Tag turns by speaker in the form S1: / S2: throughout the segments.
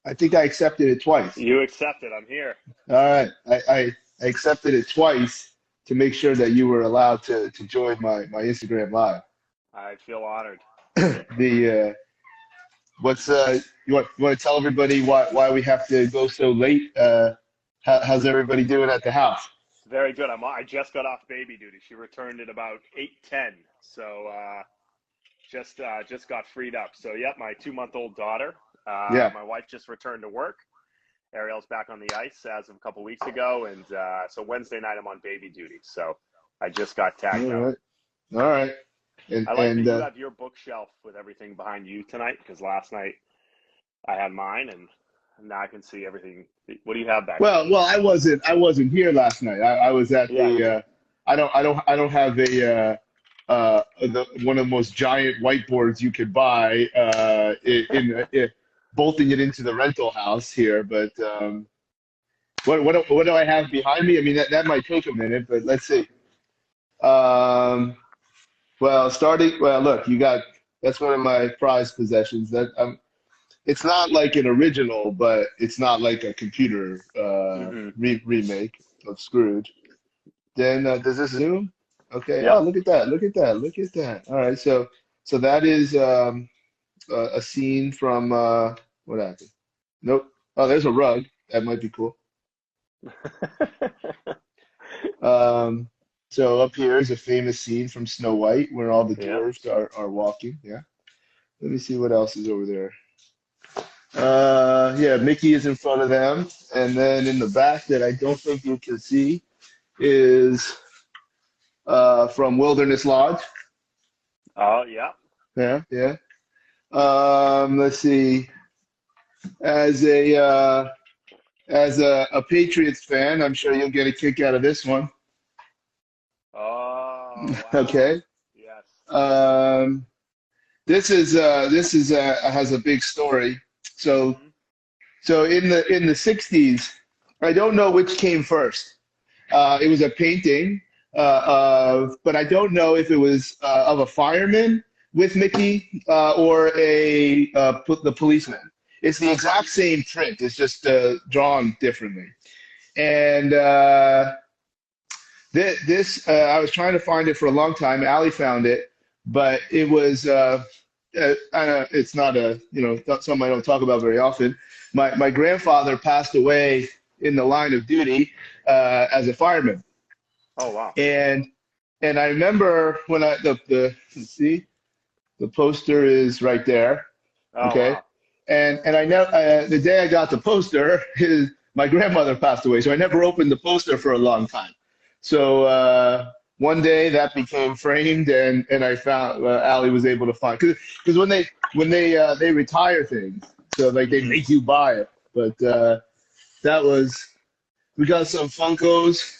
S1: I think I accepted it twice.
S2: You accepted. I'm here.
S1: All right. I accepted it twice to make sure that you were allowed to join my Instagram live.
S2: I feel honored.
S1: The what's you want to tell everybody why we have to go so late? How's everybody doing at the house?
S2: Very good. I just got off baby duty. She returned at about 8:10. So just got freed up. So yep, my 2-month-old daughter.
S1: Yeah.
S2: My wife just returned to work. Ariel's back on the ice as of a couple weeks ago, and so Wednesday night I'm on baby duty. So I just got
S1: All
S2: tagged out.
S1: right. All right. And
S2: I like that
S1: and
S2: you have your bookshelf with everything behind you tonight because last night I had mine, and now I can see everything. What do you have back there?
S1: well, I wasn't here last night. I was at
S2: Yeah.
S1: the I don't have one of the most giant whiteboards you could buy bolting it into the rental house here, but what do I have behind me? I mean that might take a minute, but let's see. Um, look, you got that's one of my prized possessions. It's not like an original, but it's not like a computer
S2: Hmm.
S1: remake of Scrooge. Then does this zoom? Okay. Oh,
S2: Yep.
S1: look at that! Look at that! Look at that! All right. So that is a scene from what happened? Nope. Oh, there's a rug. That might be cool. Um, so up here is a famous scene from Snow White where all the
S2: Yeah.
S1: dwarves are walking. Yeah. Let me see what else is over there. Yeah, Mickey is in front of them, and then in the back that I don't think you can see is from Wilderness Lodge.
S2: Oh, yeah.
S1: Yeah, yeah. Let's see. As a Patriots fan, I'm sure you'll get a kick out of this one.
S2: Oh, wow.
S1: Okay.
S2: Yes.
S1: Um, this is has a big story. So
S2: Hmm.
S1: so in the 60s, I don't know which came first. It was a painting but I don't know if it was of a fireman with Mickey or the policeman. It's the exact same print. It's just drawn differently. And this I was trying to find it for a long time. Allie found it, but it was it's not not something I don't talk about very often. My grandfather passed away in the line of duty as a fireman,
S2: Oh, wow.
S1: and I remember when the let's see, the poster is right there.
S2: Oh,
S1: Okay,
S2: wow.
S1: and I know the day I got the poster, my grandmother passed away, so I never opened the poster for a long time. So one day that became framed, and I found Allie was able to find because when they retire things, so like they
S2: Hmm.
S1: make you buy it. But that was we got some Funkos.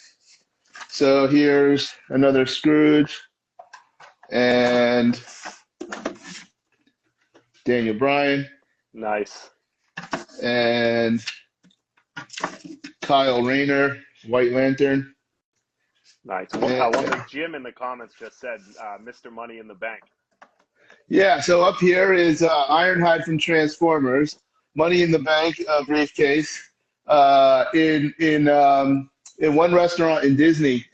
S1: So here's another Scrooge and Daniel Bryan
S2: Nice.
S1: and Kyle Rayner, White Lantern.
S2: Nice. One
S1: And,
S2: thing Jim in the comments just said, Mr. Money in the Bank.
S1: yeah, so up here is Ironhide from Transformers, Money in the Bank briefcase. In one restaurant in Disney,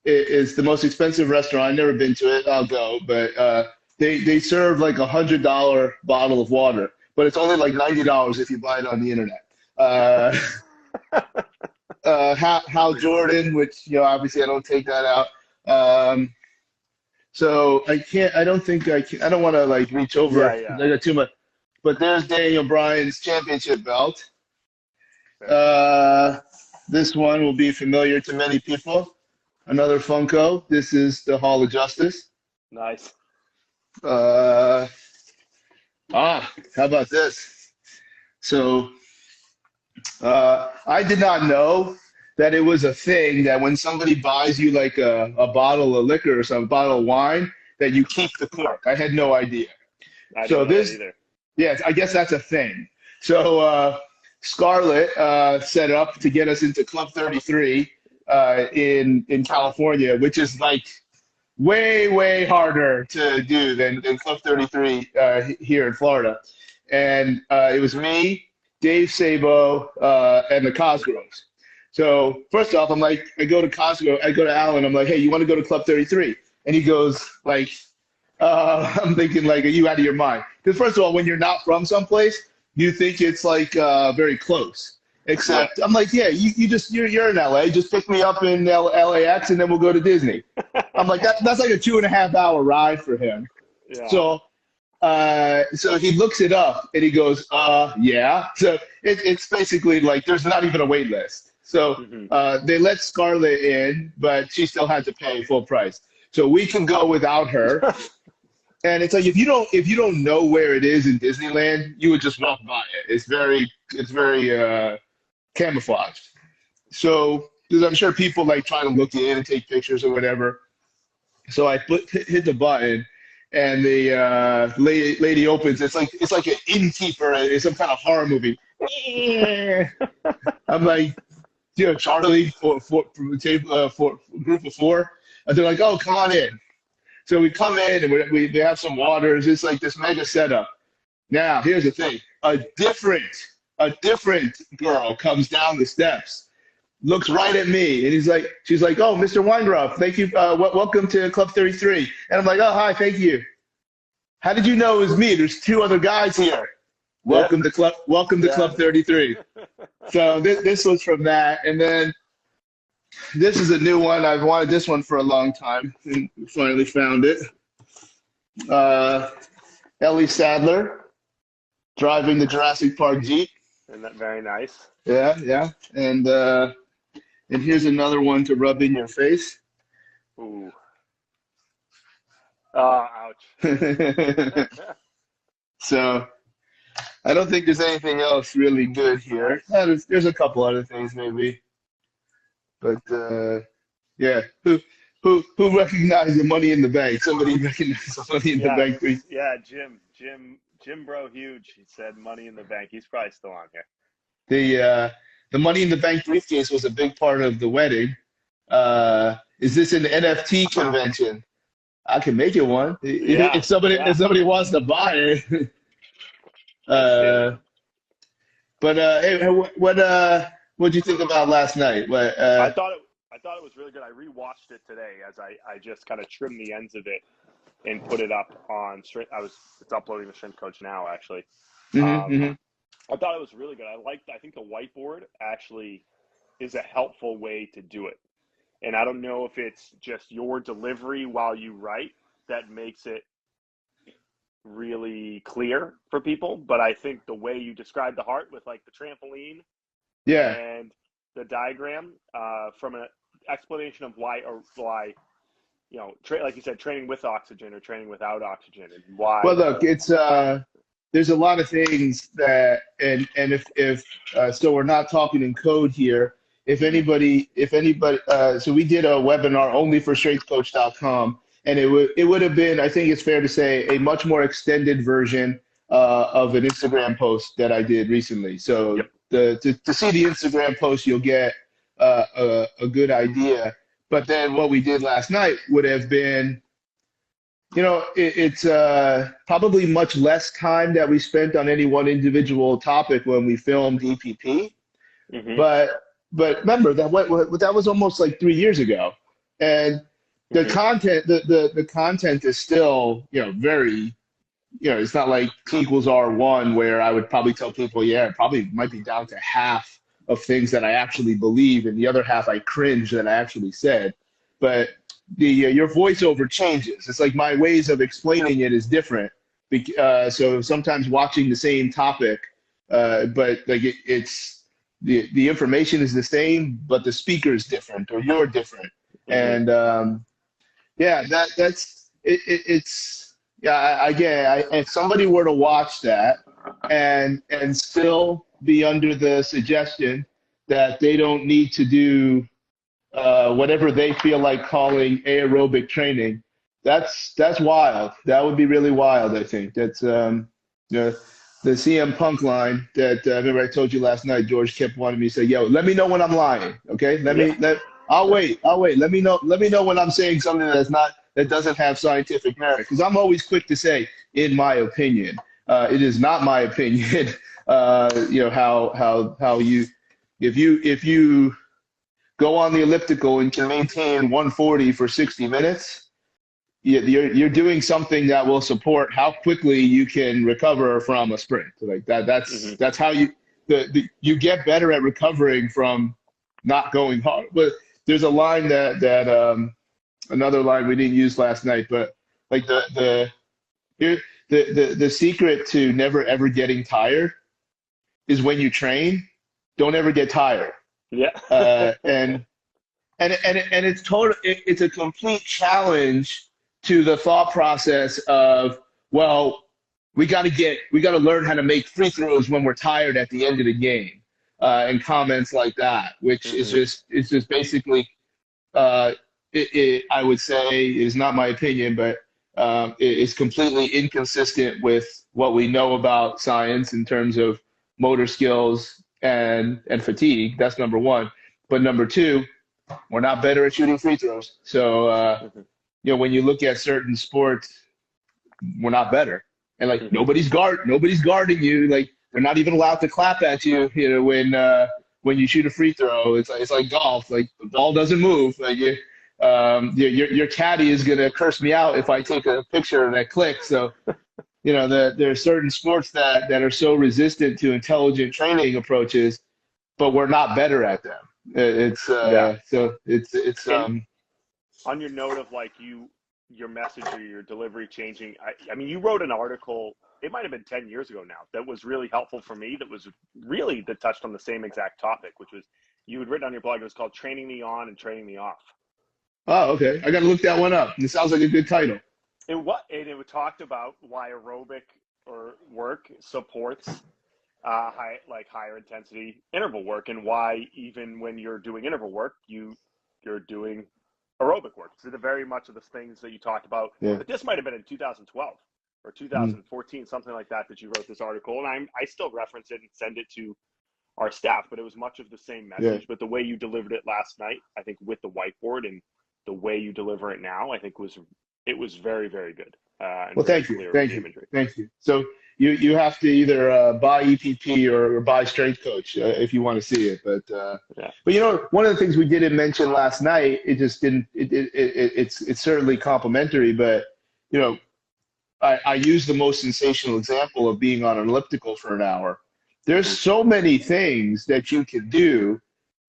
S1: it's the most expensive restaurant. I've never been to it. I'll go, but they serve like $100 bottle of water, but it's only like $90 if you buy it on the internet. Uh, Hal Jordan, which obviously I don't take that out. Um, so I can't. I don't think I can. I don't want to like reach over
S2: Yeah,
S1: 'cause
S2: yeah.
S1: I got too much. But there's Daniel Bryan's championship belt.
S2: Very cool.
S1: Uh, this one will be familiar to many people. Another Funko. This is the Hall of Justice.
S2: Nice.
S1: Uh, how about this? So I did not know that it was a thing that when somebody buys you like a bottle of liquor or some bottle of wine, that you keep the cork. I had no idea.
S2: I
S1: So
S2: didn't know that
S1: this,
S2: either.
S1: yes, I guess that's a thing. So Scarlett set up to get us into Club 33 in California, which is like way harder to do than Club 33 here in Florida. And it was me Dave Sabo, and the Cosgroves. So first off, I'm like, I go to Cosgrove, I go to Alan, I'm like, hey, you want to go to Club 33? And he goes, like, I'm thinking, like, are you out of your mind? Because first of all, when you're not from someplace, you think it's like very close.
S2: Yeah.
S1: Except I'm like, yeah, you're in LA. Just pick me up in LAX and then we'll go to Disney. I'm like, that's like a 2.5 hour ride for him.
S2: Yeah.
S1: So he looks it up and he goes, yeah. So it's basically like there's not even a wait list. So they let Scarlett in, but she still had to pay full price. So we can go without her. And it's like if you don't know where it is in Disneyland, you would just walk by it. It's very camouflaged. So because I'm sure people like trying to look in and take pictures or whatever. So I hit the button, and the lady opens. It's like an innkeeper in some kind of horror movie. I'm like, Charlie for group of four. And they're like, oh, come on in. So we come in and we have some waters. It's like this mega setup. Now here's the thing: a different girl comes down the steps, looks right at me, and she's like, oh, Mr. Weingroff, thank you. Welcome to Club 33. And I'm like, oh, hi, thank you. How did you know it was me? There's two other guys here. Welcome to Club 33. So this was from that, and then this is a new one. I've wanted this one for a long time, and finally found it. Ellie Sadler driving the Jurassic Park Jeep.
S2: Isn't that very nice?
S1: Yeah. And here's another one to rub in your face.
S2: Ooh. Oh, ouch.
S1: So I don't think there's anything else really good here. There's a couple other things maybe. But yeah, who recognized the Money in the Bank? Somebody recognized the Money in the Bank, please.
S2: Yeah, Jim Bro Huge. He said Money in the Bank. He's probably still on here.
S1: The Money in the Bank briefcase was a big part of the wedding. Is this an NFT convention? I can make it one if somebody wants to buy it. But hey, what'd you think about last night?
S2: I thought it was really good. I rewatched it today as I just kind of trimmed the ends of it and put it up on. It's uploading to Strength Coach now actually. I thought it was really good. I think the whiteboard actually is a helpful way to do it. And I don't know if it's just your delivery while you write that makes it really clear for people, but I think the way you describe the heart with like the trampoline and the diagram from an explanation of why like you said, training with oxygen or training without oxygen and why.
S1: Well, look, it's there's a lot of things that and if so we're not talking in code here. If anybody so we did a webinar only for strengthcoach.com, and it would have been, I think it's fair to say, a much more extended version of an Instagram post that I did recently. So to see the Instagram post, you'll get a good idea. But then what we did last night would have been, it's probably much less time that we spent on any one individual topic when we filmed EPP. But remember that that was almost like 3 years ago, and the content the content is still very it's not like T equals R1 where I would probably tell people it probably might be down to half of things that I actually believe, and the other half I cringe that I actually said. But your voiceover changes. It's like my ways of explaining it is different. So sometimes watching the same topic, but like it's the information is the same, but the speaker is different or you're different. And that's it. It's if somebody were to watch that and still be under the suggestion that they don't need to do whatever they feel like calling aerobic training, that's wild. That would be really wild. I think that's the CM Punk line that remember I told you last night. George kept wanting me to say, "Yo, let me know when I'm lying." Okay, I'll wait. Let me know when I'm saying something that doesn't have scientific merit, because I'm always quick to say, in my opinion. It is not my opinion. how you if you go on the elliptical and can maintain 140 for 60 minutes, you're doing something that will support how quickly you can recover from a sprint. Like that.
S2: Mm-hmm.
S1: That's how you get better at recovering from not going hard. But there's a line that another line we didn't use last night, but like the secret to never ever getting tired is when you train, don't ever get tired.
S2: Yeah.
S1: And it's a complete challenge to the thought process of, well, we got to learn how to make free throws when we're tired at the end of the game, and comments like that, which is just basically, I would say, is not my opinion, but it's completely inconsistent with what we know about science in terms of motor skills and fatigue. That's number one. But number two, we're not better at shooting free throws. So, when you look at certain sports, we're not better. And like nobody's guarding you. Like they're not even allowed to clap at you. When you shoot a free throw, it's like golf. Like the ball doesn't move. Like your caddy is gonna curse me out if I take a picture that clicks. So, there are certain sports that are so resistant to intelligent training approaches, but we're not better at them. So it's
S2: on your note of like your message or your delivery changing. I mean, you wrote an article, it might have been 10 years ago now, that was really helpful for me. That touched on the same exact topic, which was you had written on your blog. It was called "Training Me On and Training Me Off."
S1: Oh, okay. I got to look that one up. It sounds like a good title.
S2: It talked about why aerobic or work supports higher intensity interval work, and why even when you're doing interval work, you're doing aerobic work. So the very much of the things that you talked about.
S1: Yeah.
S2: But this might have been in 2012 or 2014, something like that you wrote this article, and I still reference it and send it to our staff. But it was much of the same message. Yeah. But the way you delivered it last night, I think, with the whiteboard, and the way you deliver it now, I think it was very, very good.
S1: Well, thank you. So you have to either buy EPP or buy Strength Coach if you want to see it. But one of the things we didn't mention last night, it just didn't. It's certainly complimentary, but I use the most sensational example of being on an elliptical for an hour. There's so many things that you can do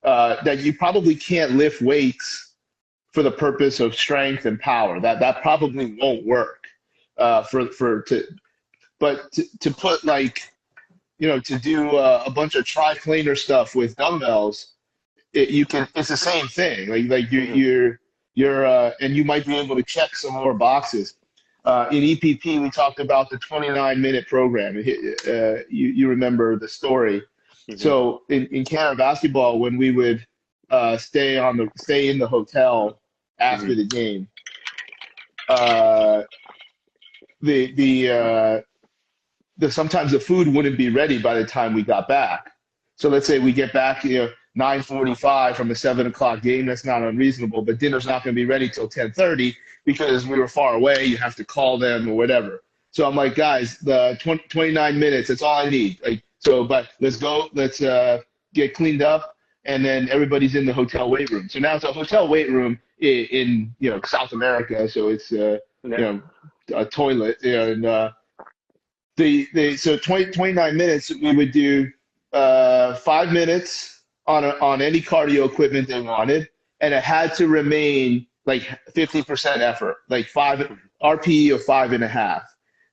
S1: that you probably can't lift weights for the purpose of strength and power. That probably won't work but to put to do a bunch of triplanar stuff with dumbbells, it's the same thing. You're and you might be able to check some more boxes. In EPP, we talked about the 29-minute program. You remember the story. So in Canada basketball, when we would stay in the hotel after the game, sometimes the food wouldn't be ready by the time we got back. So let's say we get back 9:45 from a 7:00 game. That's not unreasonable, but dinner's not going to be ready till 10:30 because we were far away. You have to call them or whatever. So I'm like, guys, the 29 minutes, that's all I need. But let's go. Let's get cleaned up, and then everybody's in the hotel weight room. So now it's a hotel weight room in South America. So it's a toilet, and so 29 minutes we would do 5 minutes on any cardio equipment they wanted, and it had to remain like 50% effort, like 5 RPE of 5.5.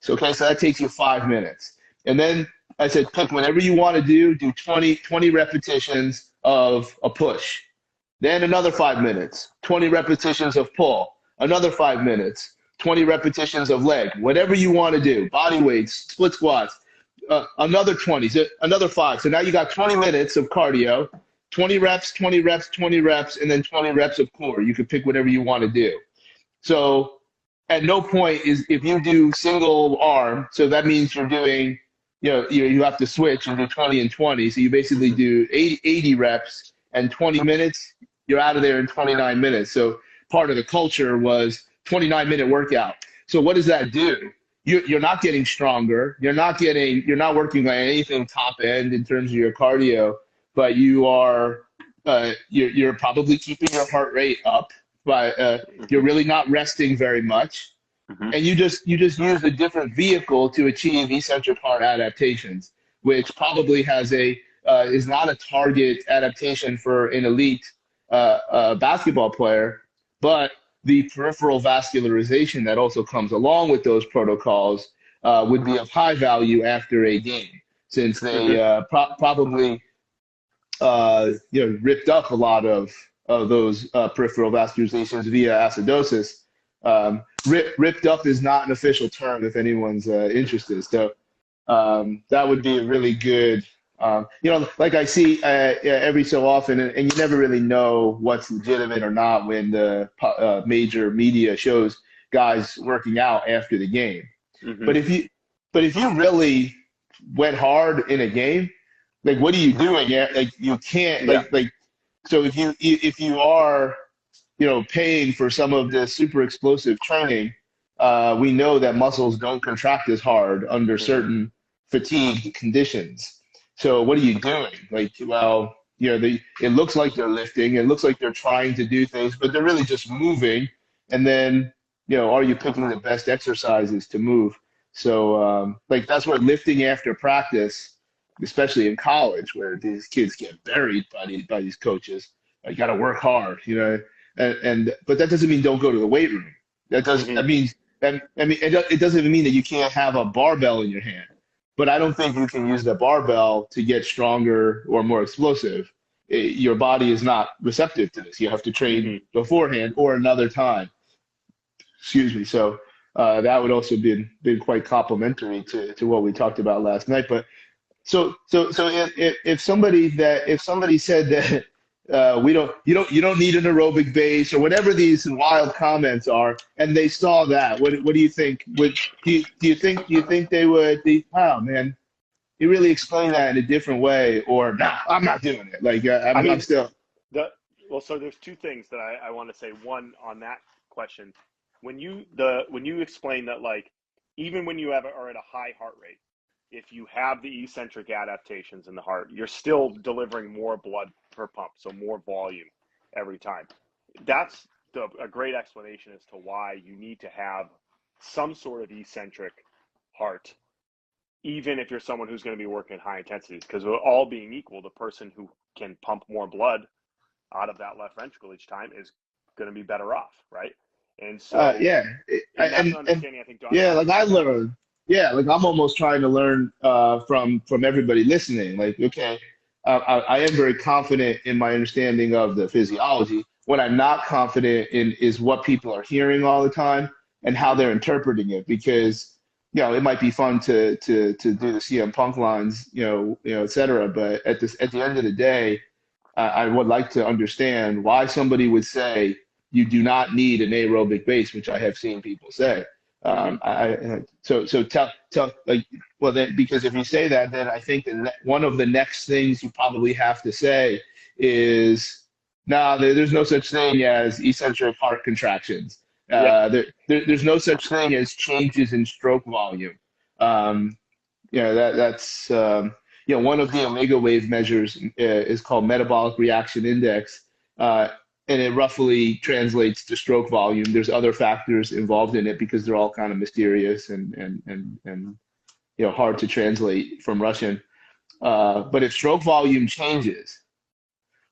S1: So that takes you 5 minutes. And then I said, pick whenever you want to do 20 repetitions of a push. Then another 5 minutes, 20 repetitions of pull, another 5 minutes, 20 repetitions of leg, whatever you want to do, body weights, split squats, another 20, another 5. So now you got 20 minutes of cardio, 20 reps, 20 reps, 20 reps, and then 20 reps of core. You can pick whatever you want to do. So at no point if you do single arm, so that means you're doing, you have to switch and do 20 and 20. So you basically do 80 reps and 20 minutes, you're out of there in 29 minutes. So part of the culture was 29-minute workout. So what does that do? you're not getting stronger. You're not working on anything top end in terms of your cardio, but you're probably keeping your heart rate up, but you're
S2: Mm-hmm.
S1: really not resting very much,
S2: Mm-hmm.
S1: and you just use a different vehicle to achieve eccentric heart adaptations, which probably is not a target adaptation for an elite basketball player, but the peripheral vascularization that also comes along with those protocols would be of high value after a game, since they
S2: Mm-hmm.
S1: probably ripped up a lot of those peripheral vascularizations via acidosis. Ripped up is not an official term if anyone's interested. So that would be a really good, like I see every so often, and you never really know what's legitimate or not when the major media shows guys working out after the game.
S2: Mm-hmm.
S1: But if you, but if you really went hard in a game, like what are you doing? Yeah, like you can't
S2: Yeah.
S1: like. So if you are paying for some of this super explosive training, we know that muscles don't contract as hard under
S2: Mm-hmm.
S1: certain fatigue conditions. So what are you doing? Like, well, it looks like they're lifting, it looks like they're trying to do things, but they're really just moving. And then, are you picking the best exercises to move? So, like that's where lifting after practice, especially in college, where these kids get buried by these coaches. You got to work hard, but that doesn't mean don't go to the weight room. That
S2: Mm-hmm.
S1: means it doesn't even mean that you can't have a barbell in your hand. But I don't think you can use the barbell to get stronger or more explosive. Your body is not receptive to this. You have to train
S2: Mm-hmm.
S1: beforehand or another time. Excuse me. So that would also been quite complementary to what we talked about last night. But so if somebody said that we don't you don't need an aerobic base or whatever these wild comments are, and they saw that, what do you think? Do you think they would be, wow, man, you really explain that in a different way, or nah, I'm not doing it. Like
S2: I
S1: I'm
S2: mean,
S1: still.
S2: so there's two things that I want to say. One, on that question, when you explain that, like, even when you are at a high heart rate, if you have the eccentric adaptations in the heart, you're still delivering more blood per pump, so more volume every time. That's a great explanation as to why you need to have some sort of eccentric heart, even if you're someone who's going to be working at high intensities, because all being equal, the person who can pump more blood out of that left ventricle each time is going to be better off, right? And so,
S1: Yeah,
S2: and that's an
S1: and
S2: understanding I think
S1: yeah, like
S2: doctors
S1: I
S2: have.
S1: learned. Yeah, like I'm almost trying to learn from everybody listening. Like, okay, I am very confident in my understanding of the physiology. What I'm not confident in is what people are hearing all the time and how
S2: Mm-hmm.
S1: they're interpreting it. Because it might be fun to do the CM Punk lines, et cetera. But at the end of the day, I would like to understand why somebody would say you do not need an aerobic base, which I have seen people say.
S2: Mm-hmm.
S1: So tell like, well, then, because if you say that, then I think that one of the next things you probably have to say is, no, there's no such thing as eccentric heart contractions.
S2: Yeah.
S1: There's no such thing as changes in stroke volume. Um, that's one of the omega wave measures is called metabolic reaction index, uh, and it roughly translates to stroke volume. There's other factors involved in it because they're all kind of mysterious and hard to translate from Russian. But if stroke volume changes,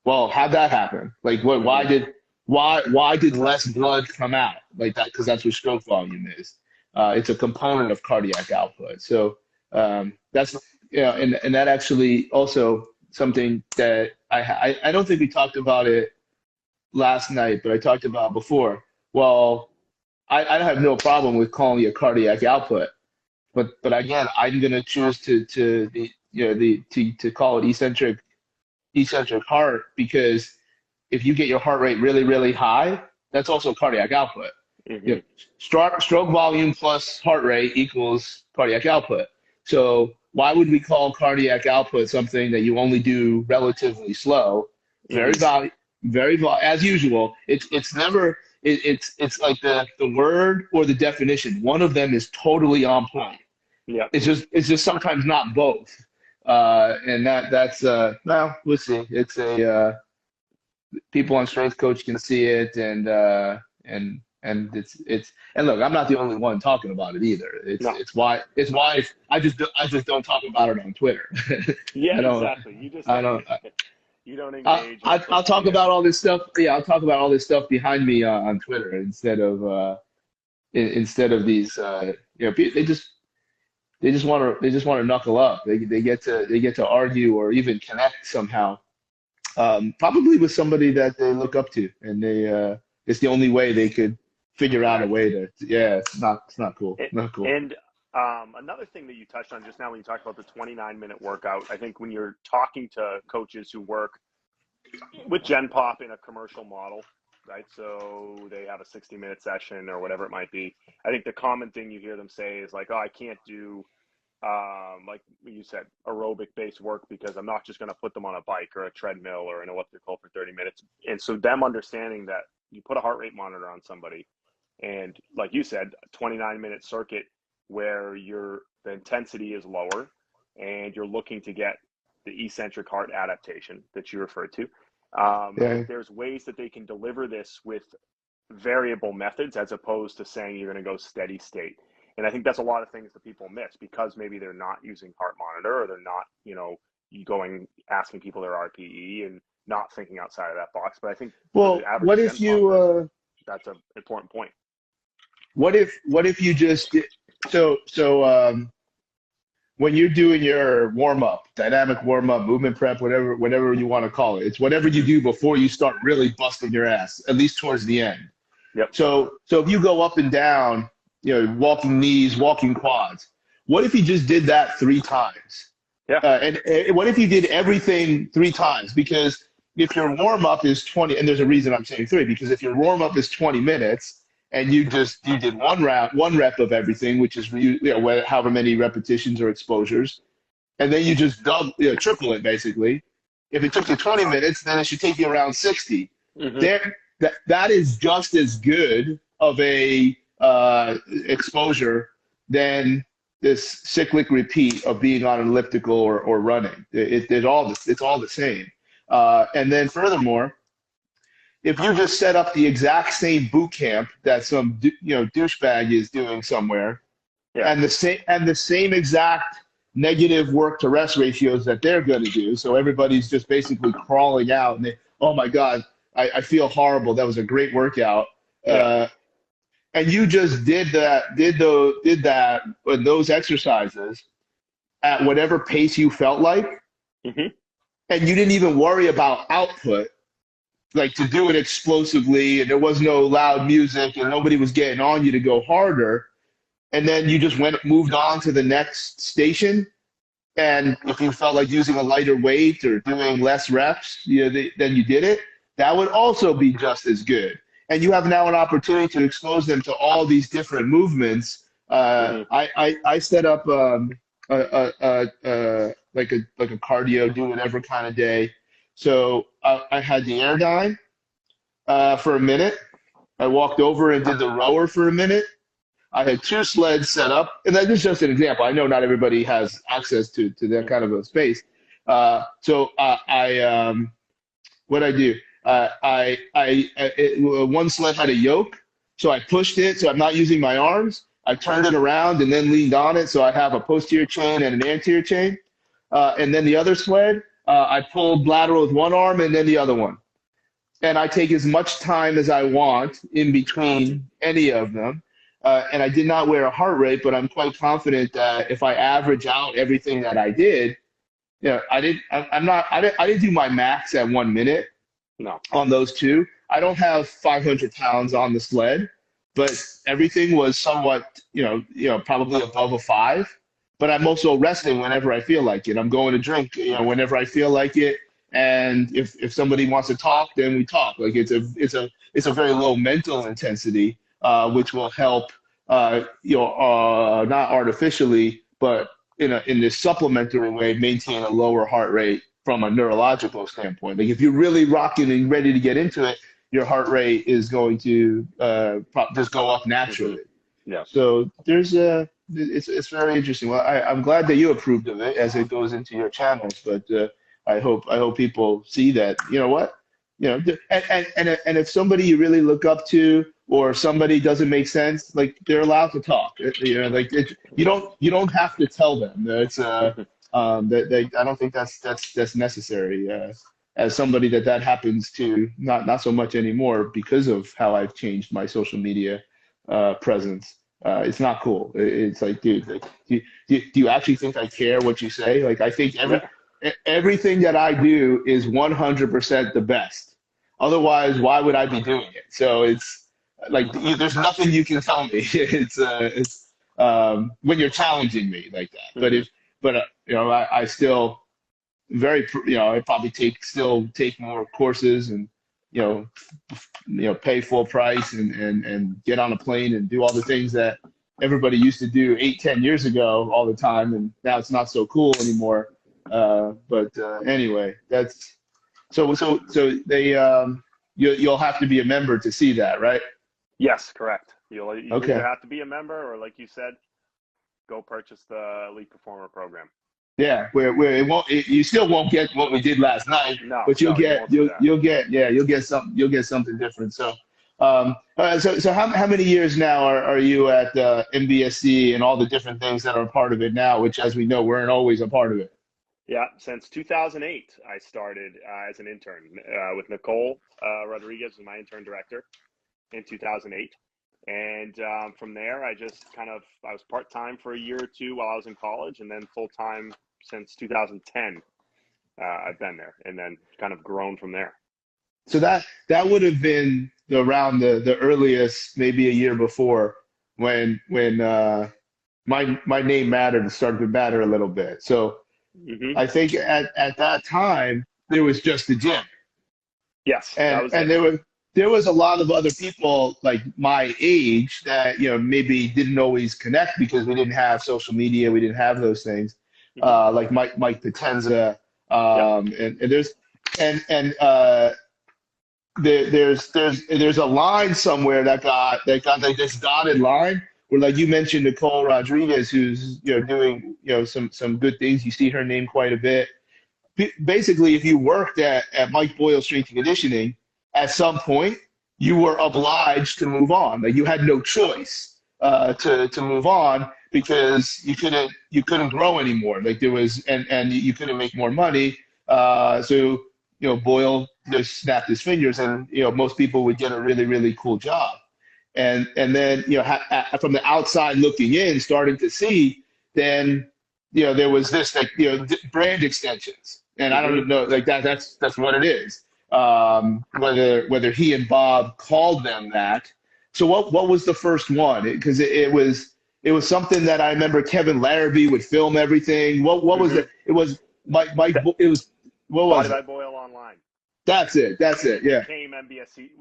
S1: well, how'd that happen? Like, what?
S2: Mm-hmm.
S1: Why did less blood come out like that? Because that's what stroke volume is. It's a component of cardiac output. So that's and that actually also something that I don't think we talked about it last night, but I talked about before. Well, I have no problem with calling it cardiac output, but again, I'm going to choose to the to call it eccentric heart, because if you get your heart rate really, really high, that's also cardiac output. You
S2: Mm-hmm.
S1: know, stroke volume plus heart rate equals cardiac output. So why would we call cardiac output something that you only do relatively slow? Very
S2: Mm-hmm.
S1: val, as usual. It's never. it's like the word or the definition. One of them is totally on point.
S2: Yeah.
S1: It's just sometimes not both. And that's well, we'll see. It's a people on strength coach can see it, and it's and look, I'm not the only one talking about it either.
S2: No.
S1: It's why I just don't talk about it on Twitter.
S2: Yeah,
S1: I don't
S2: exactly. You just
S1: I don't.
S2: you don't engage on
S1: I'll
S2: social
S1: talk
S2: media.
S1: about all this stuff. Yeah, I'll talk about all this stuff behind me on Twitter instead of these. They just want to knuckle up. They get to argue or even connect somehow. Probably with somebody that they look up to, and it's the only way they could figure out a
S2: Connect.
S1: way to. Yeah, it's not cool.
S2: It,
S1: Not cool.
S2: and another thing that you touched on just now when you talked about the 29-minute workout, I think when you're talking to coaches who work with Gen Pop in a commercial model, right? So they have a 60-minute session or whatever it might be. I think the common thing you hear them say is like, "Oh, I can't do like you said, aerobic-based work because I'm not just going to put them on a bike or a treadmill or an elliptical for 30 minutes." And so them understanding that you put a heart rate monitor on somebody, and like you said, a 29-minute circuit where the intensity is lower, and you're looking to get the eccentric heart adaptation that you referred to.
S1: Yeah.
S2: That there's ways that they can deliver this with variable methods as opposed to saying you're going to go steady state. And I think that's a lot of things that people miss because maybe they're not using heart monitor or they're not, you going asking people their RPE and not thinking outside of that box. But I think for the
S1: Well,
S2: average
S1: what if
S2: Gen Popper,
S1: you
S2: that's an important point.
S1: what if you just did, so when you're doing your warm up, dynamic warm up, movement prep, whatever you want to call it, it's whatever you do before you start really busting your ass, at least towards the end.
S2: Yep.
S1: So if you go up and down, walking knees, walking quads, what if you just did that 3 times?
S2: Yeah.
S1: And what if you did everything 3 times? Because if your warm up is 20, and there's a reason I'm saying three, because if your warm up is 20 minutes and you did one rep of everything, which is however many repetitions or exposures, and then you just triple it basically. If it took you 20 minutes, then it should take you around 60.
S2: Mm-hmm.
S1: That is just as good of a exposure than this cyclic repeat of being on an elliptical or running. It's all the same. And then furthermore, if you just set up the exact same boot camp that some douchebag is doing somewhere,
S2: Yeah.
S1: and the same exact negative work to rest ratios that they're going to do, so everybody's just basically crawling out and oh my God, I feel horrible. That was a great workout.
S2: Yeah.
S1: And you just did that with those exercises at whatever pace you felt like,
S2: Mm-hmm.
S1: and you didn't even worry about output, like to do it explosively, and there was no loud music, and nobody was getting on you to go harder, and then you just moved on to the next station. And if you felt like using a lighter weight or doing less reps, then you did it, that would also be just as good. And you have now an opportunity to expose them to all these different movements.
S2: Mm-hmm.
S1: I set up like a cardio, do whatever kind of day. So I had the Airdyne for a minute. I walked over and did the rower for a minute. I had 2 sleds set up, and that is just an example. I know not everybody has access to that kind of a space. What I do, one sled had a yoke, so I pushed it, so I'm not using my arms. I turned it around and then leaned on it, so I have a posterior chain and an anterior chain. And then the other sled, I pulled lateral with one arm and then the other one. And I take as much time as I want in between any of them. And I did not wear a heart rate, but I'm quite confident that if I average out everything that I did, I didn't do my max at 1 minute.
S2: No.
S1: On those 2. I don't have 500 pounds on the sled, but everything was somewhat, probably above a 5. But I'm also resting whenever I feel like it. I'm going to drink, whenever I feel like it. And if somebody wants to talk, then we talk. Like it's a very low mental intensity, which will help, not artificially, but in this supplementary way, maintain a lower heart rate from a neurological standpoint. Like if you're really rocking and ready to get into it, your heart rate is going to just go up naturally.
S2: Yeah.
S1: So there's it's very interesting. Well, I'm glad that you approved of it as it goes into your channels, but I hope people see that. You know what? And if somebody you really look up to or somebody doesn't make sense, like they're allowed to talk. Like you don't have to tell them. It's that I don't think that's necessary. As somebody that happens to, not so much anymore because of how I've changed my social media presence. It's not cool. It's like, dude, like, do you actually think I care what you say? Like, I think
S2: Yeah.
S1: everything that I do is 100% the best. Otherwise, why would I be doing it? So it's like there's nothing you can tell me. It's when you're challenging me like that. But I still I probably still take more courses and pay full price and get on a plane and do all the things that everybody used to do 8, 10 years ago all the time, and now it's not so cool anymore. But anyway, that's so you'll have to be a member to see that, right?
S2: Yes, correct. You
S1: Okay.
S2: either have to be a member or, like you said, go purchase the Elite Performer program.
S1: Yeah, where you still won't get what we did last night,
S2: No,
S1: but
S2: no, you won't see that.
S1: you'll get something different. So, so how many years now are you at MBSC and all the different things that are a part of it now, which, as we know, weren't always a part of it.
S2: Yeah, since 2008, I started as an intern with Nicole Rodriguez, was my intern director in 2008. And from there, I was part-time for a year or two while I was in college, and then full-time since 2010. I've been there, and then kind of grown from there.
S1: So that would have been around the earliest, maybe a year before, when my name mattered and started to matter a little bit. So
S2: Hmm.
S1: I think at that time there was just the gym,
S2: Yes, that
S1: and
S2: was
S1: and
S2: it.
S1: there was a lot of other people like my age that maybe didn't always connect because we didn't have social media, we didn't have those things,
S2: Hmm.
S1: like Mike Potenza,
S2: Yep.
S1: and there's and there's a line somewhere that got like this dotted line where, like you mentioned, Nicole Rodriguez, who's doing some good things. You see her name quite a bit. Basically, if you worked at Mike Boyle Strength and Conditioning, at some point you were obliged to move on. Like you had no choice to move on because you couldn't grow anymore. Like there was and you couldn't make more money. So Boyle just snapped his fingers, and most people would get a really really cool job. And then from the outside looking in, starting to see, then there was this like brand extensions, and I
S2: Hmm.
S1: don't know like that's what it is. Whether he and Bob called them that. So what was the first one? Because it was something that I remember Kevin Larrabee would film everything. What was
S2: Hmm.
S1: it? It was Mike. It was what
S2: Body
S1: was
S2: by
S1: it?
S2: Boyle Online.
S1: That's it. That's
S2: And
S1: it.
S2: it
S1: Yeah.
S2: became MBSC.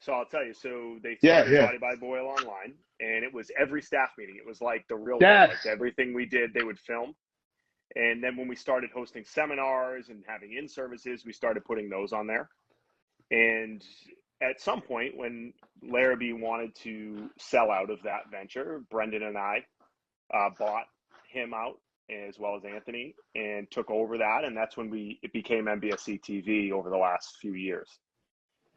S2: So I'll tell you. So they
S1: Yeah.
S2: started
S1: Yeah.
S2: Body by Boyle Online, and it was every staff meeting. It was like the real world. Like
S1: That's
S2: everything we did, they would film. And then when we started hosting seminars and having in-services, we started putting those on there. And at some point, when Larrabee wanted to sell out of that venture, Brendan and I bought him out, as well as Anthony, and took over that. And that's when it became MBSC TV over the last few years.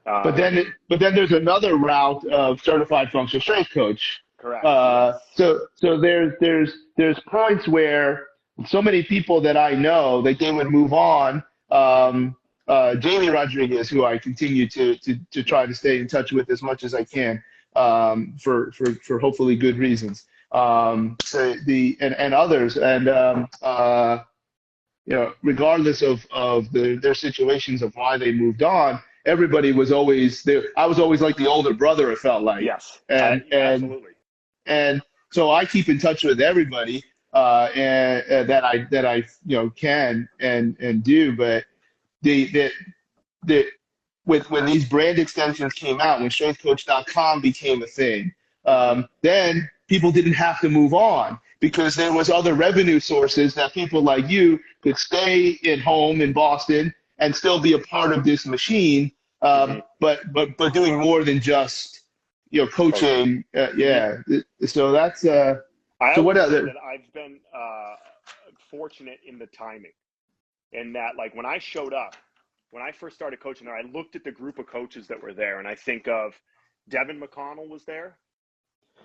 S1: But then,
S2: Um,
S1: there's another route of certified functional strength coach.
S2: correct. Yes.
S1: So there's points where so many people that I know that they would move on. Jamie Rodriguez, who I continue to try to stay in touch with as much as I can, for hopefully good reasons. So and others regardless of their situations of why they moved on, everybody was always there. I was always like the older brother, it felt like.
S2: Yes.
S1: And and
S2: Absolutely.
S1: and so I keep in touch with everybody and that I can and do. But the when these brand extensions came out, when strengthcoach.com became a thing,
S2: Hmm.
S1: then people didn't have to move on because there was other revenue sources that people like you could stay at home in Boston and still be a part of this machine
S2: Mm-hmm.
S1: But doing more than just coaching. Yeah. So that's
S2: I
S1: so what
S2: always say
S1: other?
S2: that I've been fortunate in the timing, and that like when I showed up, when I first started coaching there, I looked at the group of coaches that were there, and I think of Devin McConnell was there,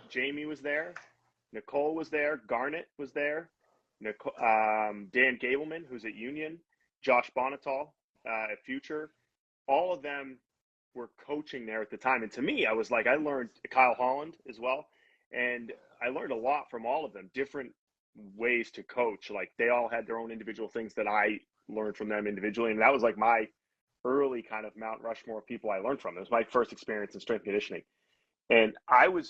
S2: Jamie was there, Nicole was there, Garnett was there, Dan Gableman, who's at Union, Josh Bonnetal at Future. All of them were coaching there at the time. And to me, I was like, I learned Kyle Holland as well. And I learned a lot from all of them, different ways to coach. Like they all had their own individual things that I learned from them individually. And that was like my early kind of Mount Rushmore of people I learned from. It was my first experience in strength conditioning. And I was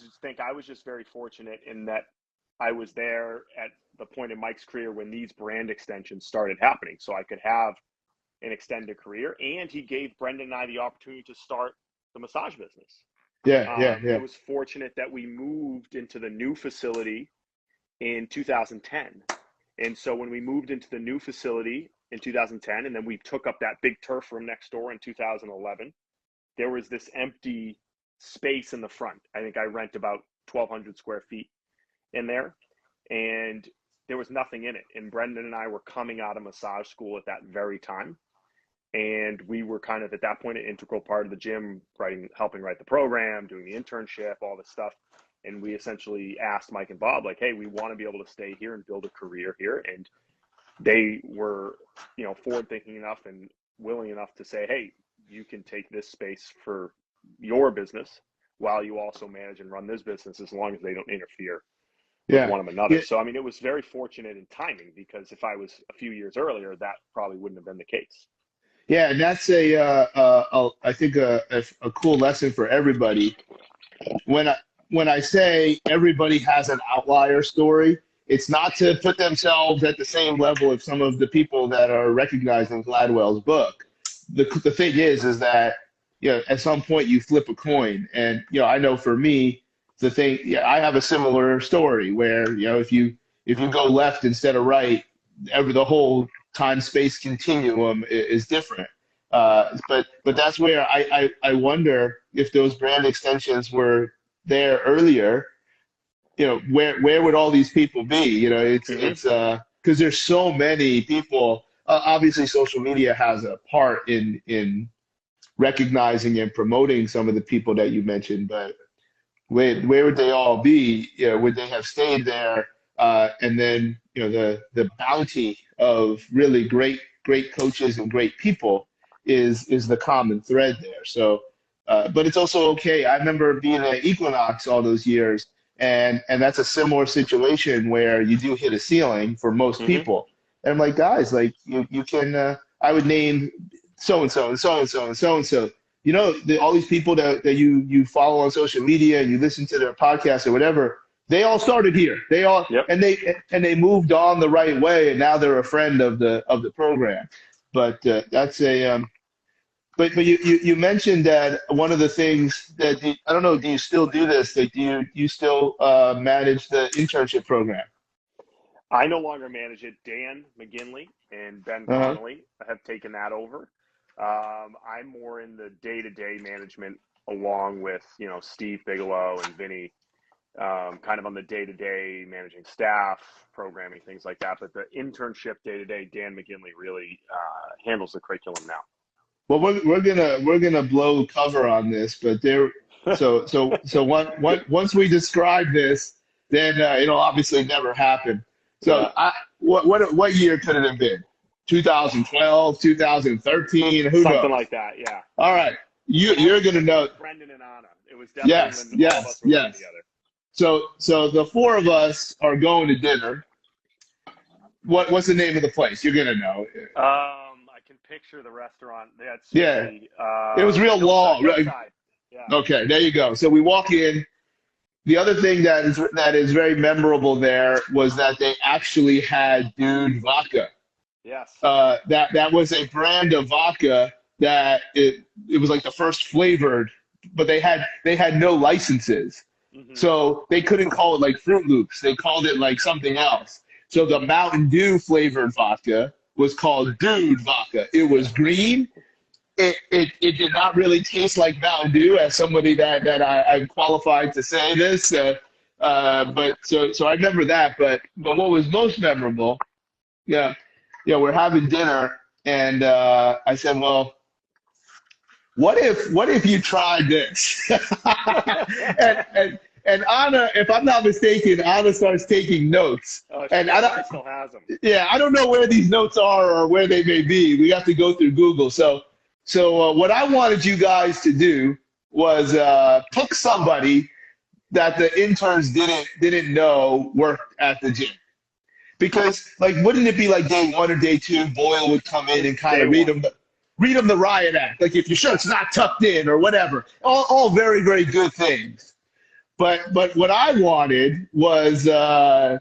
S2: just very fortunate in that I was there at the point in Mike's career when these brand extensions started happening. So I could have an extended career, and he gave Brendan and I the opportunity to start the massage business.
S1: Yeah.
S2: It was fortunate that we moved into the new facility in 2010. And so when we moved into the new facility in 2010, and then we took up that big turf room next door in 2011, there was this empty space in the front. I think I rent about 1,200 square feet in there, and there was nothing in it. And Brendan and I were coming out of massage school at that very time. And we were kind of at that point an integral part of the gym, helping write the program, doing the internship, all this stuff. And we essentially asked Mike and Bob, like, hey, we want to be able to stay here and build a career here. And they were, forward thinking enough and willing enough to say, hey, you can take this space for your business while you also manage and run this business, as long as they don't interfere with one of another.
S1: Yeah.
S2: So, I mean, it was very fortunate in timing, because if I was a few years earlier, that probably wouldn't have been the case.
S1: Yeah, and that's I think a cool lesson for everybody. When I say everybody has an outlier story, it's not to put themselves at the same level of some of the people that are recognized in Gladwell's book. The thing is that at some point you flip a coin, and I know for me I have a similar story where if you go left instead of right, the whole time space continuum is different. But that's where I wonder if those brand extensions were there earlier. Where would all these people be? It's because there's so many people. Obviously, social media has a part in recognizing and promoting some of the people that you mentioned, but where would they all be? Would they have stayed there? And then the bounty of really great coaches and great people is the common thread there. So, but it's also okay. I remember being at Equinox all those years, and that's a similar situation where you do hit a ceiling for most people. And I'm like, guys, like you can. I would name so and so and so and so and so and so. All these people that you follow on social media and you listen to their podcasts or whatever, they all started here. They all and they moved on the right way, and now they're a friend of the program. But that's a but you mentioned that one of the things that I don't know, do you still do this? That you still manage the internship program?
S2: I no longer manage it. Dan McGinley and Ben Connolly have taken that over. I'm more in the day-to-day management, along with Steve Bigelow and Vinny, kind of on the day-to-day managing staff, programming, things like that. But the internship day-to-day, Dan McGinley really handles the curriculum now.
S1: Well, we're gonna blow cover on this, but once we describe this, then it'll obviously never happen. So what year could it have been? 2012, 2013, who knows?
S2: Something like that, yeah.
S1: All right, you're gonna know.
S2: Brendan and Anna. It was definitely when all of us were working together.
S1: So the four of us are going to dinner. What's the name of the place? You're gonna know.
S2: I can picture the restaurant. They had sushi.
S1: It was real long.
S2: Yeah.
S1: Okay, there you go. So we walk in. The other thing that is very memorable there was that they actually had Dude Vodka.
S2: Yes.
S1: That was a brand of vodka that it was like the first flavored, but they had no licenses. So they couldn't call it like Fruit Loops. They called it like something else. So the Mountain Dew flavored vodka was called Dude Vodka. It was green. it did not really taste like Mountain Dew, as somebody that I'm qualified to say this. But so I remember that. But what was most memorable, yeah, we're having dinner, and I said, well, what if you tried this? and Anna, if I'm not mistaken, Anna starts taking notes.
S2: Oh,
S1: And
S2: I still has them.
S1: yeah, I don't know where these notes are or where they may be. We have to go through Google. So what I wanted you guys to do was pick somebody that the interns didn't know worked at the gym. Because, like, wouldn't it be like day one or day two, Boyle would come in and kind of read them the riot act, like if your shirt's not tucked in or whatever. All very, very good things. But what I wanted was, around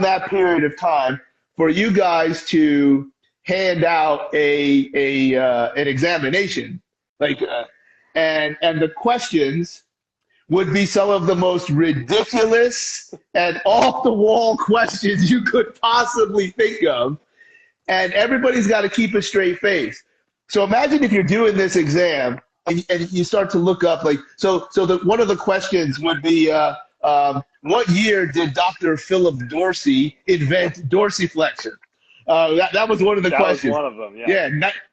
S1: that period of time, for you guys to hand out an examination, and the questions would be some of the most ridiculous and off-the-wall questions you could possibly think of. And everybody's got to keep a straight face. So imagine if you're doing this exam and you start to look up, one of the questions would be, what year did Dr. Philip Dorsey invent dorsiflexion? That was one of the questions.
S2: That was one of them, yeah.
S1: Yeah,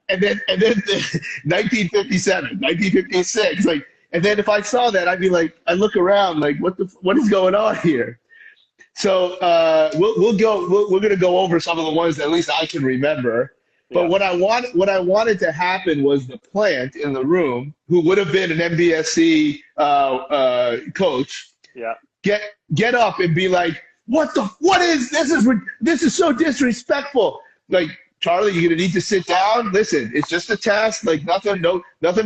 S1: and then 1957, 1956, and then if I saw that, I'd be like, I look around, like, what is going on here? So we're going to go over some of the ones that at least I can remember. But
S2: Yeah.
S1: what I wanted to happen was the plant in the room, who would have been an MBSC coach,
S2: Yeah.
S1: get up and be like, what is this is so disrespectful. Like, Charlie, you're gonna need to sit down. Listen, it's just a test. Like, nothing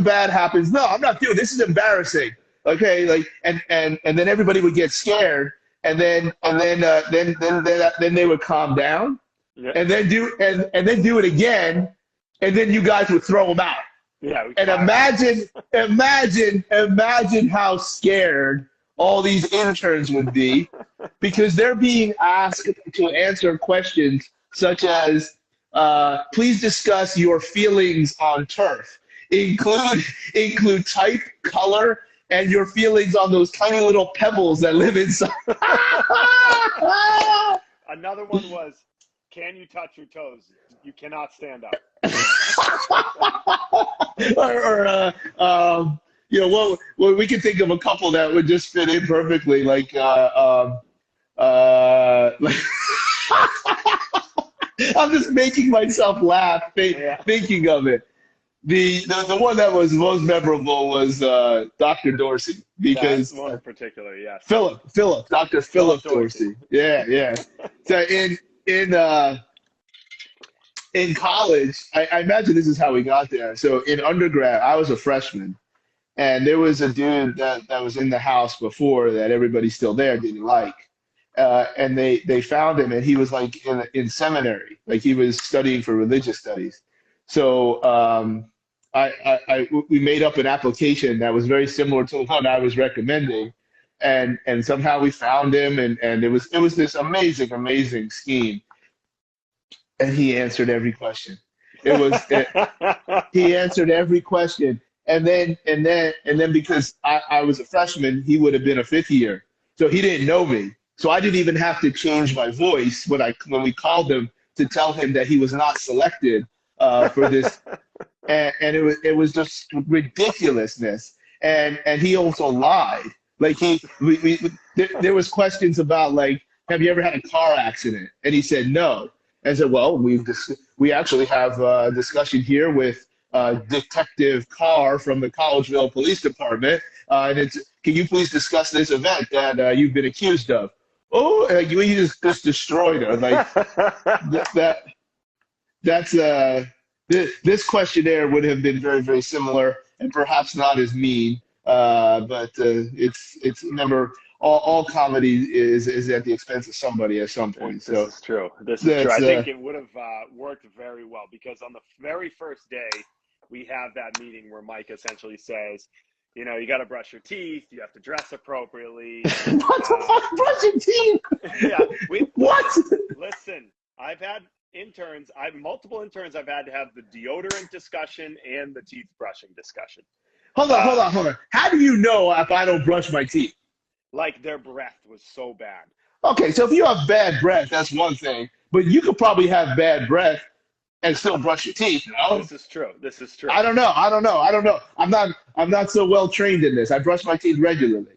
S1: bad happens. No, I'm not doing this. Is embarrassing. Okay, and then everybody would get scared, and then they would calm down,
S2: Yeah.
S1: and then do it again, and then you guys would throw them out.
S2: Yeah.
S1: And imagine how scared all these interns would be, because they're being asked to answer questions such as, please discuss your feelings on turf. Include type, color, and your feelings on those tiny little pebbles that live inside.
S2: Another one was, can you touch your toes? You cannot stand up.
S1: Well, we can think of a couple that would just fit in perfectly, I'm just making myself laugh thinking of it. The one that was most memorable was Dr. Dorsey, because
S2: that's one in particular, yes.
S1: Dr. Philip Dorsey. Yeah. So in college, I imagine this is how we got there. So in undergrad, I was a freshman, and there was a dude that was in the house before that everybody still there didn't like. And they found him, and he was like in seminary, like he was studying for religious studies. So we made up an application that was very similar to the one I was recommending, and somehow we found him, and it was this amazing scheme. And he answered every question. He answered every question, and then because I was a freshman, he would have been a fifth year, so he didn't know me. So I didn't even have to change my voice when we called him to tell him that he was not selected for this, and it was just ridiculousness. And he also lied. Like there was questions about, like, have you ever had a car accident? And he said no. And I said, well, we actually have a discussion here with Detective Carr from the Collegeville Police Department, and can you please discuss this event that you've been accused of? Oh, you just destroyed her. Like this questionnaire would have been very, very similar, and perhaps not as mean. But it's remember, all comedy is at the expense of somebody at some point. So
S2: this is true. This is true. I think it would have worked very well, because on the very first day we have that meeting where Mike essentially says, you know, you got to brush your teeth. You have to dress appropriately.
S1: What the fuck, brushing teeth?
S2: Yeah.
S1: What?
S2: Listen, I've had interns, I've multiple interns. I've had to have the deodorant discussion and the teeth brushing discussion.
S1: Hold on. How do you know if I don't brush my teeth?
S2: Like their breath was so bad.
S1: Okay, so if you have bad breath, that's one thing. But you could probably have bad breath and still brush your teeth, no?
S2: This is true. This is true.
S1: I don't know. I'm not so well trained in this. I brush my teeth regularly.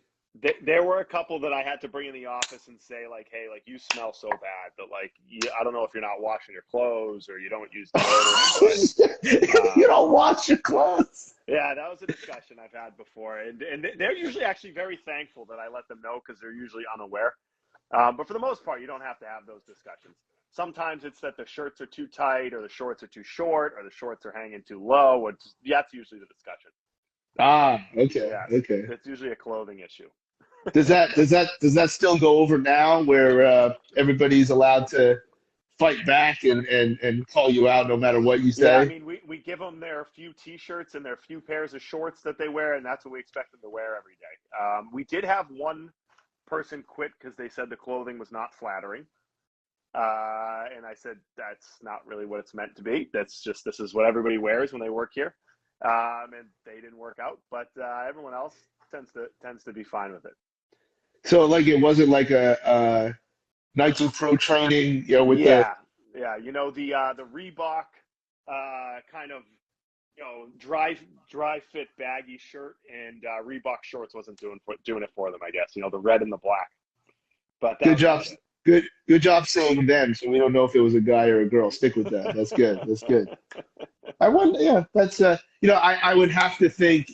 S2: There were a couple that I had to bring in the office and say, like, hey, like, you smell so bad that, like, I don't know if you're not washing your clothes or you don't use deodorant. But,
S1: You don't wash your clothes.
S2: yeah, that was a discussion I've had before. And they're usually actually very thankful that I let them know because they're usually unaware. But for the most part, you don't have to have those discussions. Sometimes it's that the shirts are too tight or the shorts are too short or the shorts are hanging too low. That's usually the discussion.
S1: Ah, okay,
S2: Yeah,
S1: okay.
S2: it's usually a clothing issue.
S1: Does that still go over now where everybody's allowed to fight back and call you out no matter what you
S2: Yeah, I
S1: say?
S2: mean, we give them their few T-shirts and their few pairs of shorts that they wear, and that's what we expect them to wear every day. We did have one person quit because they said the clothing was not flattering. And I said, that's not really what it's meant to be. This is what everybody wears when they work here. And they didn't work out, but everyone else tends to be fine with it.
S1: So like it wasn't like a Nike Pro training, with the
S2: Yeah. You know, the Reebok kind of, dry fit baggy shirt and Reebok shorts wasn't doing it for them, I guess. You know, the red and the black. But that
S1: good
S2: was
S1: job,
S2: about it.
S1: good job saying them, so we don't know if it was a guy or a girl. Stick with that. That's good. That's good. I wonder, yeah, that's I would have to think,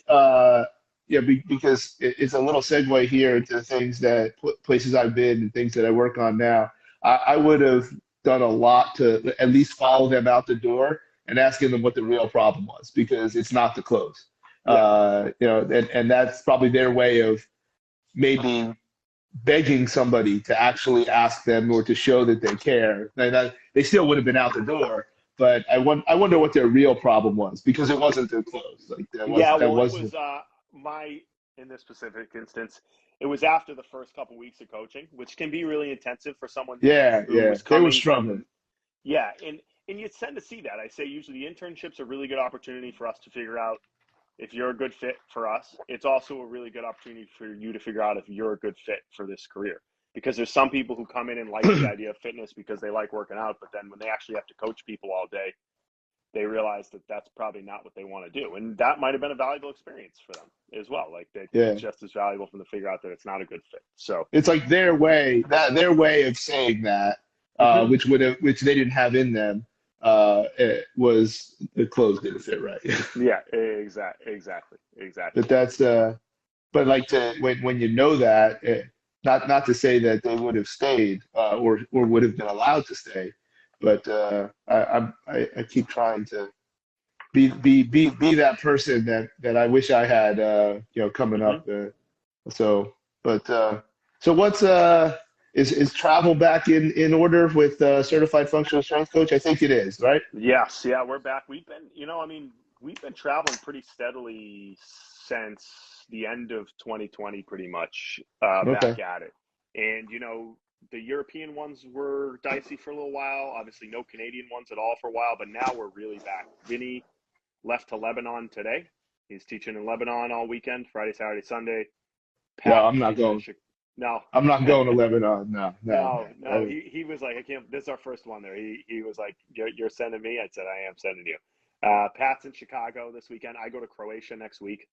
S1: because it's a little segue here into things that places I've been and things that I work on now. I would have done a lot to at least follow them out the door and asking them what the real problem was because it's not the clothes.
S2: Yeah.
S1: And that's probably their way of maybe begging somebody to actually ask them or to show that they care. And they still would have been out the door, but I wonder what their real problem was because it wasn't their clothes. Like
S2: Yeah,
S1: that
S2: well, it
S1: wasn't.
S2: was in this specific instance, it was after the first couple weeks of coaching, which can be really intensive for someone
S1: Yeah,
S2: who
S1: yeah,
S2: was
S1: they were
S2: coming
S1: struggling.
S2: from, yeah, and you tend to see that. I say usually internships are a really good opportunity for us to figure out if you're a good fit for us. It's also a really good opportunity for you to figure out if you're a good fit for this career. Because there's some people who come in and like the idea of fitness because they like working out, but then when they actually have to coach people all day, they realize that that's probably not what they want to do. And that might have been a valuable experience for them as well. Like
S1: Yeah,
S2: it's just as valuable for them to figure out that it's not a good fit. So,
S1: it's like their way of saying that,
S2: mhm.
S1: which they didn't have in them, it was the clothes didn't fit right.
S2: Yeah, exactly.
S1: But but like when you know that, not to say that they would have stayed or would have been allowed to stay, but I keep trying to be that person that I wish I had coming
S2: Hmm.
S1: up. So but so what's is travel back in order with certified functional strength coach? I think it is, right?
S2: Yes, yeah, we're back. We've been traveling pretty steadily since the end of 2020, pretty much
S1: Okay.
S2: back at it. And the European ones were dicey for a little while. Obviously, no Canadian ones at all for a while, but now we're really back. Vinny left to Lebanon today. He's teaching in Lebanon all weekend, Friday, Saturday, Sunday.
S1: Yeah,
S2: Pat is teaching in Chicago. No,
S1: I'm not going to Lebanon. No, no,
S2: no. He was like, I can't. This is our first one there. He was like, you're sending me. I said, I am sending you. Pat's in Chicago this weekend. I go to Croatia next week,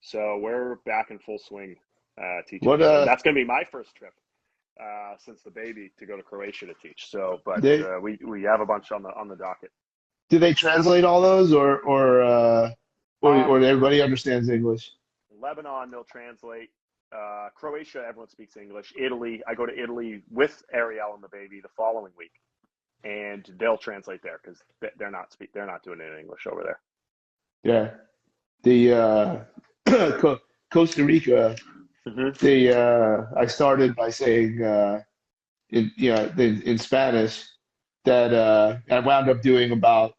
S2: so we're back in full swing teaching.
S1: what
S2: So that's going to be my first trip since the baby to go to Croatia to teach. So, but
S1: they
S2: we have a bunch on the docket.
S1: do they translate all those or
S2: Um,
S1: everybody understands English?
S2: Lebanon, they'll translate. Croatia, everyone speaks English. Italy, I go to Italy with Ariel and the baby the following week, and they'll translate there because they're not doing it in English over there.
S1: Yeah. The Costa Rica,
S2: Hmm.
S1: I started by saying in Spanish that I wound up doing about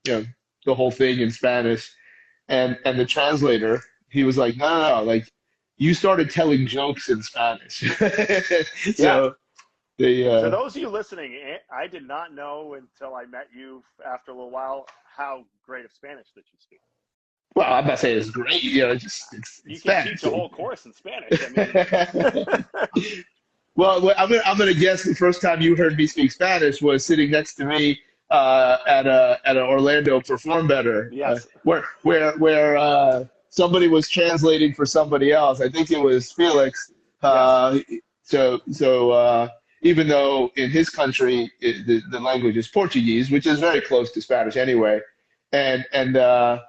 S1: you know the whole thing in Spanish, and the translator he was like, no, like you started telling jokes in Spanish,
S2: Yeah,
S1: so They
S2: For those of you listening, I did not know until I met you after a little while how great of Spanish that you speak.
S1: well, I'm not saying it's great,
S2: You
S1: it's
S2: can teach
S1: fast.
S2: a whole course in Spanish. I mean,
S1: Well, I'm gonna guess the first time you heard me speak Spanish was sitting next to me at an Orlando Perform Better,
S2: yes,
S1: somebody was translating for somebody else. I think it was Felix.
S2: yes,
S1: Uh, so even though in his country the language is Portuguese, which is very close to Spanish anyway, and I'm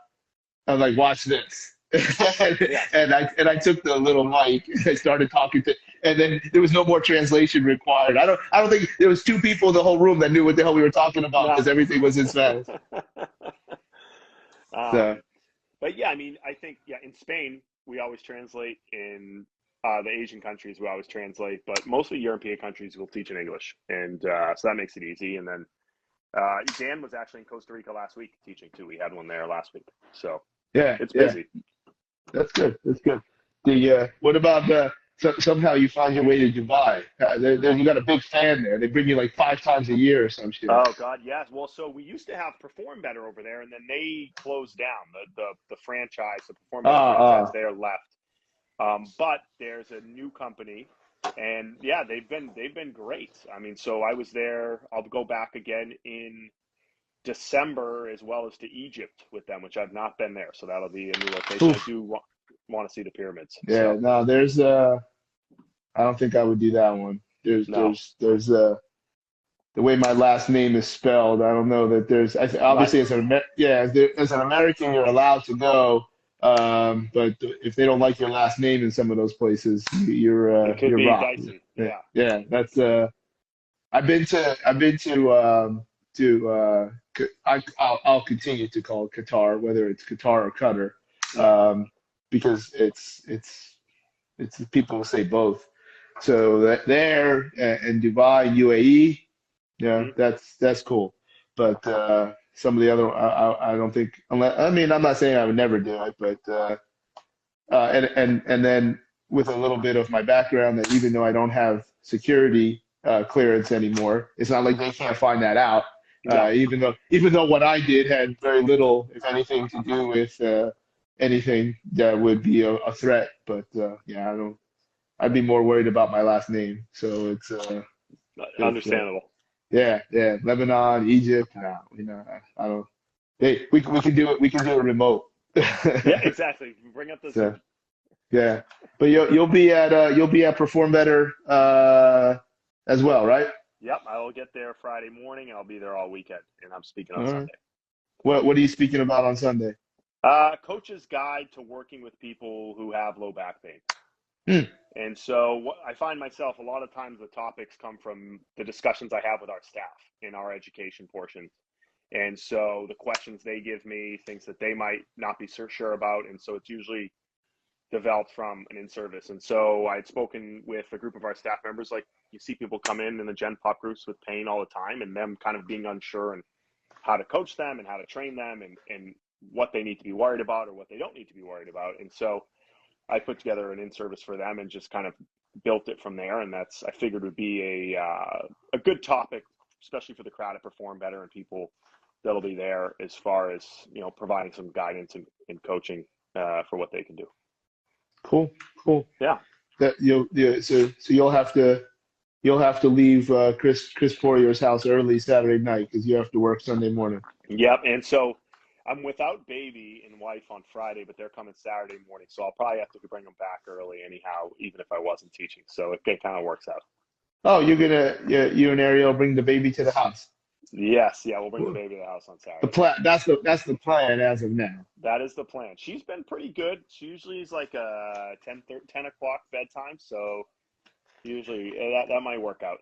S1: like, watch this.
S2: yes.
S1: And I took the little mic and I started talking to, and then there was no more translation required. I don't think there was two people in the whole room that knew what the hell we were talking about
S2: No.
S1: because everything was in Spanish. So
S2: um, but yeah, I mean, I think in Spain we always translate. In the Asian countries we always translate, but mostly European countries will teach in English, and so that makes it easy. And then Dan was actually in Costa Rica last week teaching too. We had one there last week, so
S1: yeah,
S2: it's
S1: yeah,
S2: busy.
S1: that's good. That's good. The what about somehow you find your way to Dubai? You got a big fan there. They bring you like 5 times a year or some shit.
S2: Oh God, yes. Well, so we used to have Perform Better over there, and then they closed down the franchise. The Perform Better
S1: Ah,
S2: franchise
S1: ah.
S2: there left. But there's a new company, and yeah, they've been great. I mean, so I was there. I'll go back again in December as well as to Egypt with them, which I've not been there. So that'll be a new location. I
S1: Oof.
S2: do want to see the pyramids.
S1: Yeah,
S2: So
S1: no, I don't think I would do that one.
S2: no,
S1: There's the way my last name is spelled. I don't know that
S2: right.
S1: obviously as an American you're allowed to go, but if they don't like your last name in some of those places,
S2: It could
S1: you're
S2: be
S1: rocked.
S2: dicey.
S1: Yeah,
S2: Yeah.
S1: yeah, that's I've been to I'll continue to call it Qatar, whether it's Qatar or Qatar,
S2: Yep.
S1: because it's people will say both. So that there and Dubai, UAE, yeah,
S2: Hmm.
S1: that's cool. But some of the other, I don't think. Unless, I mean, I'm not saying I would never do it, but and then with a little bit of my background, that even though I don't have security clearance anymore, it's not like they can't find that out.
S2: No.
S1: Even though what I did had very little, if anything, to do with anything that would be a threat. But yeah, I don't. I'd be more worried about my last name. So it's
S2: Understandable.
S1: yeah, yeah, Lebanon, Egypt. No, I don't. Hey, we can do it. We can do it remote.
S2: Yeah, exactly. Bring up the
S1: So
S2: Zoom.
S1: yeah, but you'll be at Perform Better as well, right?
S2: Yep, I will get there Friday morning, and I'll be there all weekend, and I'm speaking
S1: All
S2: on
S1: right.
S2: Sunday.
S1: What are you speaking about on Sunday?
S2: Coach's Guide to Working with People Who Have Low Back Pain.
S1: Hmm.
S2: And so what I find myself, a lot of times the topics come from the discussions I have with our staff in our education portion. And so the questions they give me, things that they might not be so sure about. And so it's usually developed from an in-service. And so I'd spoken with a group of our staff members, like you see people come in the Gen Pop groups with pain all the time, and them kind of being unsure and how to coach them and how to train them, and what they need to be worried about or what they don't need to be worried about. And so I put together an in-service for them and just kind of built it from there. And that's, I figured, would be a good topic, especially for the crowd to Perform Better and people that'll be there, as far as providing some guidance and coaching for what they can do.
S1: Cool, cool.
S2: Yeah.
S1: That so you'll have to leave Chris Poirier's house early Saturday night because you have to work Sunday morning.
S2: Yep. And so I'm without baby and wife on Friday, but they're coming Saturday morning. So I'll probably have to bring them back early anyhow, even if I wasn't teaching. So it kind of works out.
S1: Oh, you and Ariel bring the baby to the house.
S2: Yes. Yeah. We'll bring the baby to the house on
S1: The
S2: Saturday.
S1: plan that's the plan as of now.
S2: That is the plan. She's been pretty good. She usually is like a 10 o'clock bedtime. So usually that might work out.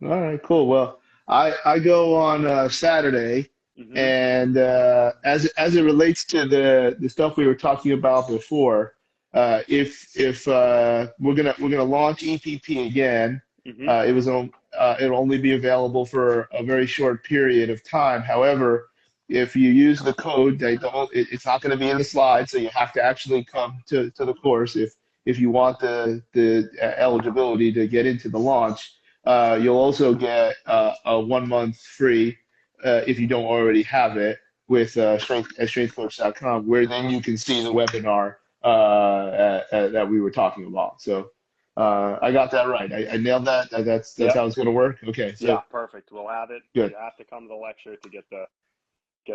S1: All right, cool. Well, I go on Saturday,
S2: Hmm.
S1: and as it relates to the stuff we were talking about before, if we're gonna launch EPP again,
S2: Hmm.
S1: it'll only be available for a very short period of time. However, if you use the code, it's not going to be in the slide, so you have to actually come to the course if you want the eligibility to get into the launch. You'll also get a 1 month free if you don't already have it with strengthcoach.com, where then you can see the webinar that we were talking about. So I got that right. I nailed that. That's
S2: Yep.
S1: how it's going to work. Okay,
S2: Yeah,
S1: so
S2: perfect. We'll have it.
S1: good.
S2: You have to come to the lecture to get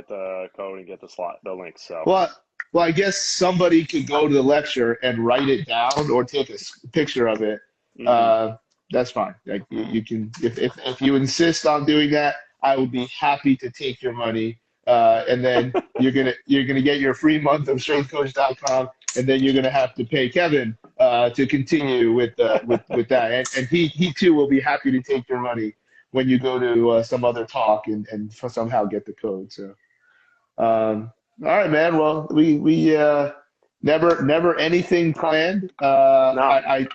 S2: the code and get the link. So
S1: Well, well, I guess somebody could go to the lecture and write it down or take a picture of it.
S2: hmm
S1: Uh, that's fine. Like you can, if you insist on doing that, I will be happy to take your money. And then you're gonna get your free month of strengthcoach.com, and then you're gonna have to pay Kevin to continue with that. And he too will be happy to take your money when you go to some other talk and somehow get the code. So. All right, man. Well, we never anything planned.
S2: no,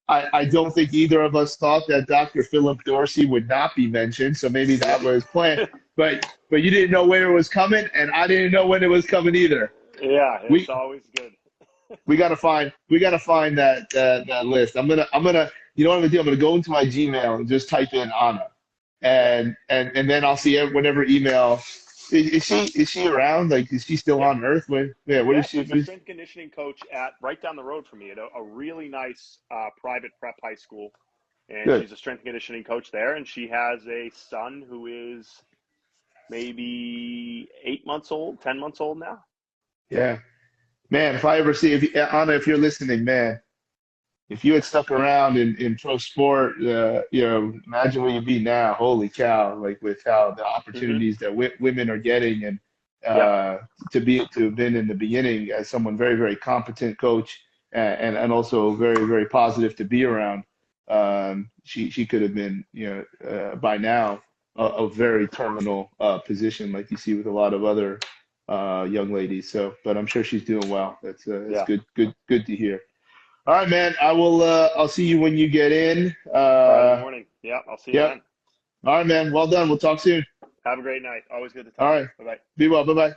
S1: I don't think either of us thought that Dr. Philip Dorsey would not be mentioned, so maybe that was planned. But you didn't know when it was coming, and I didn't know when it was coming either.
S2: yeah,
S1: We
S2: it's always good.
S1: we gotta find that list. I'm gonna you know what I'm gonna do? I'm gonna go into my Gmail and just type in Anna,
S2: Okay.
S1: and then I'll see whatever email. Is she around? Like, is she still
S2: Yeah,
S1: on Earth? Yeah. What
S2: yeah.
S1: is she?
S2: She's a strength conditioning coach at right down the road from me at a really nice private prep high school, and
S1: Good.
S2: she's a strength and conditioning coach there. And she has a son who is maybe 8 months old, 10 months old now.
S1: Yeah, man. If I ever see if Anna, if you're listening, man, if you had stuck around in pro sport, imagine where you'd be now. Holy cow! Like with how the
S2: hmm
S1: opportunities that women are getting, and
S2: Yep.
S1: uh, to have been in the beginning as someone very very competent coach, and also very very positive to be around. She could have been by now a very terminal position like you see with a lot of other young ladies. So, but I'm sure she's doing well. That's
S2: Yeah.
S1: good to hear. All right, man. I'll see you when you get in.
S2: Friday morning. Yeah. I'll see you
S1: Yep.
S2: then.
S1: All right, man. Well done. We'll talk soon.
S2: Have a great night. Always good to
S1: All
S2: talk.
S1: right.
S2: Bye bye.
S1: Be well. Bye bye.